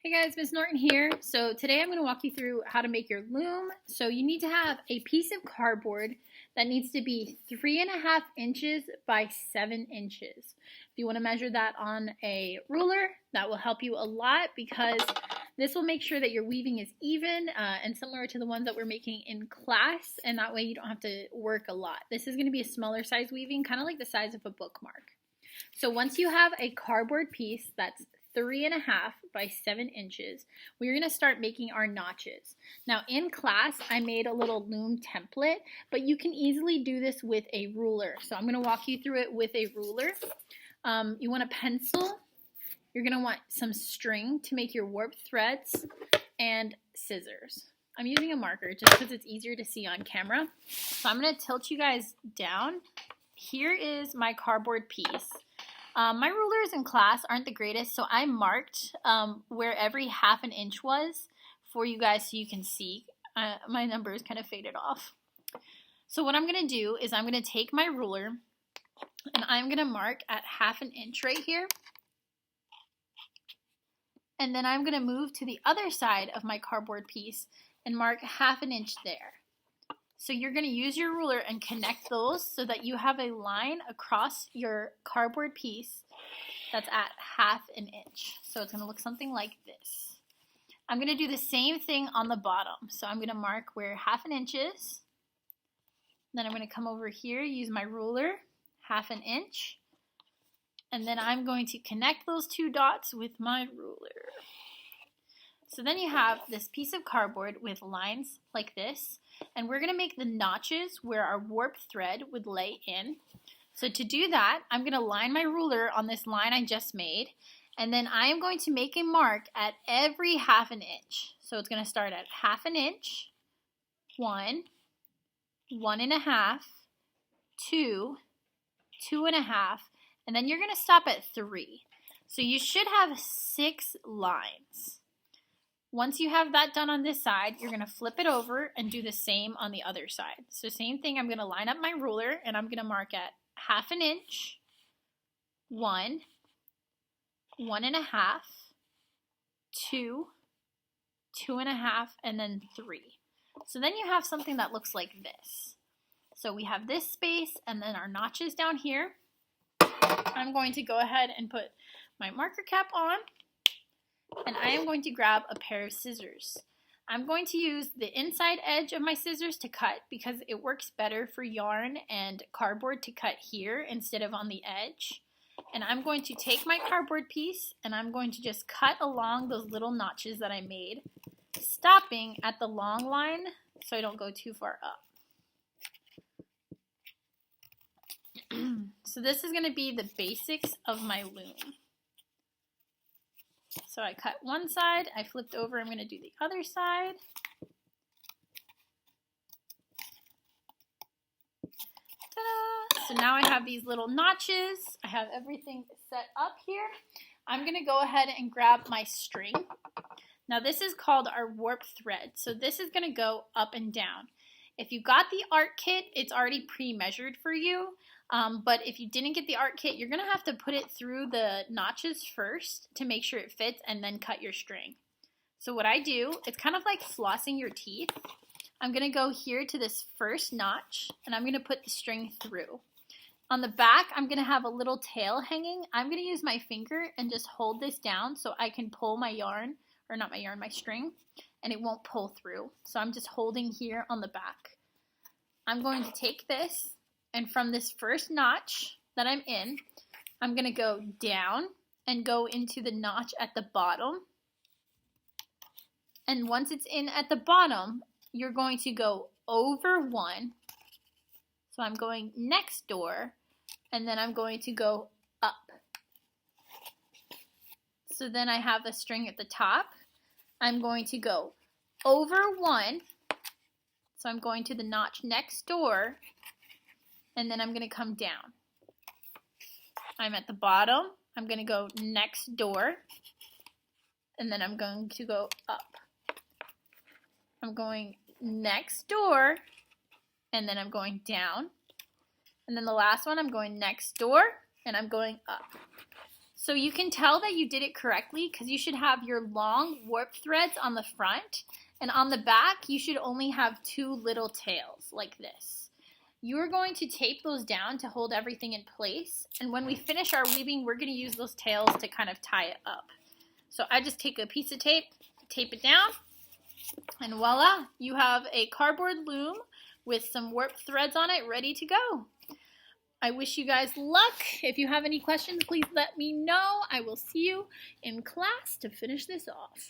Hey guys, Miss Norton here. So today I'm going to walk you through how to make your loom. So you need to have a piece of cardboard that needs to be 3.5 inches by 7 inches. If you want to measure that on a ruler, that will help you a lot because this will make sure that your weaving is even and similar to the ones that we're making in class, and that way you don't have to work a lot. This is going to be a smaller size weaving, kind of like the size of a bookmark. So once you have a cardboard piece that's 3.5 by 7 inches, we're going to start making our notches. Now in class, I made a little loom template, but you can easily do this with a ruler. So I'm going to walk you through it with a ruler. You want a pencil. You're going to want some string to make your warp threads and scissors. I'm using a marker just because it's easier to see on camera. So I'm going to tilt you guys down. Here is my cardboard piece. My rulers in class aren't the greatest, so I marked where every 1/2 inch was for you guys so you can see. My numbers kind of faded off. So what I'm going to do is I'm going to take my ruler and I'm going to mark at 1/2 inch right here. And then I'm going to move to the other side of my cardboard piece and mark 1/2 inch there. So you're going to use your ruler and connect those so that you have a line across your cardboard piece that's at 1/2 inch. So it's going to look something like this. I'm going to do the same thing on the bottom. So I'm going to mark where 1/2 inch is. Then I'm going to come over here, use my ruler, 1/2 inch. And then I'm going to connect those two dots with my ruler. So then you have this piece of cardboard with lines like this, and we're going to make the notches where our warp thread would lay in. So to do that, I'm going to line my ruler on this line I just made, and then I am going to make a mark at every 1/2 inch. So it's going to start at 1/2 inch, 1, 1.5, 2, 2.5, and then you're going to stop at 3. So you should have 6 lines. Once you have that done on this side, you're going to flip it over and do the same on the other side. So same thing, I'm going to line up my ruler and I'm going to mark at 1/2 inch, 1, 1.5, 2, 2.5, and then 3. So then you have something that looks like this. So we have this space and then our notches down here. I'm going to go ahead and put my marker cap on. And I am going to grab a pair of scissors. I'm going to use the inside edge of my scissors to cut because it works better for yarn and cardboard to cut here instead of on the edge. And I'm going to take my cardboard piece and I'm going to just cut along those little notches that I made, stopping at the long line so I don't go too far up. So this is going to be the basics of my loom. So I cut one side, I flipped over, I'm going to do the other side. Ta-da! So now I have these little notches. I have everything set up here. I'm going to go ahead and grab my string. Now this is called our warp thread. So this is going to go up and down. If you got the art kit, it's already pre-measured for you. But if you didn't get the art kit, you're going to have to put it through the notches first to make sure it fits and then cut your string. So what I do, it's kind of like flossing your teeth. I'm going to go here to this first notch and I'm going to put the string through. On the back, I'm going to have a little tail hanging. I'm going to use my finger and just hold this down so I can pull my yarn, or not my yarn, my string, and it won't pull through. So I'm just holding here on the back. I'm going to take this, and from this first notch that I'm in, I'm going to go down and go into the notch at the bottom. And once it's in at the bottom, you're going to go over one. So I'm going next door, and then I'm going to go up. So then I have a string at the top. I'm going to go over one. So I'm going to the notch next door, and then I'm going to come down. I'm at the bottom. I'm going to go next door, and then I'm going to go up. I'm going next door, and then I'm going down. And then the last one, I'm going next door, and I'm going up. So you can tell that you did it correctly because you should have your long warp threads on the front, and on the back you should only have 2 little tails like this. You're going to tape those down to hold everything in place, and when we finish our weaving, we're going to use those tails to kind of tie it up. So I just take a piece of tape, tape it down, and voila, you have a cardboard loom with some warp threads on it ready to go. I wish you guys luck. If you have any questions, please let me know. I will see you in class to finish this off.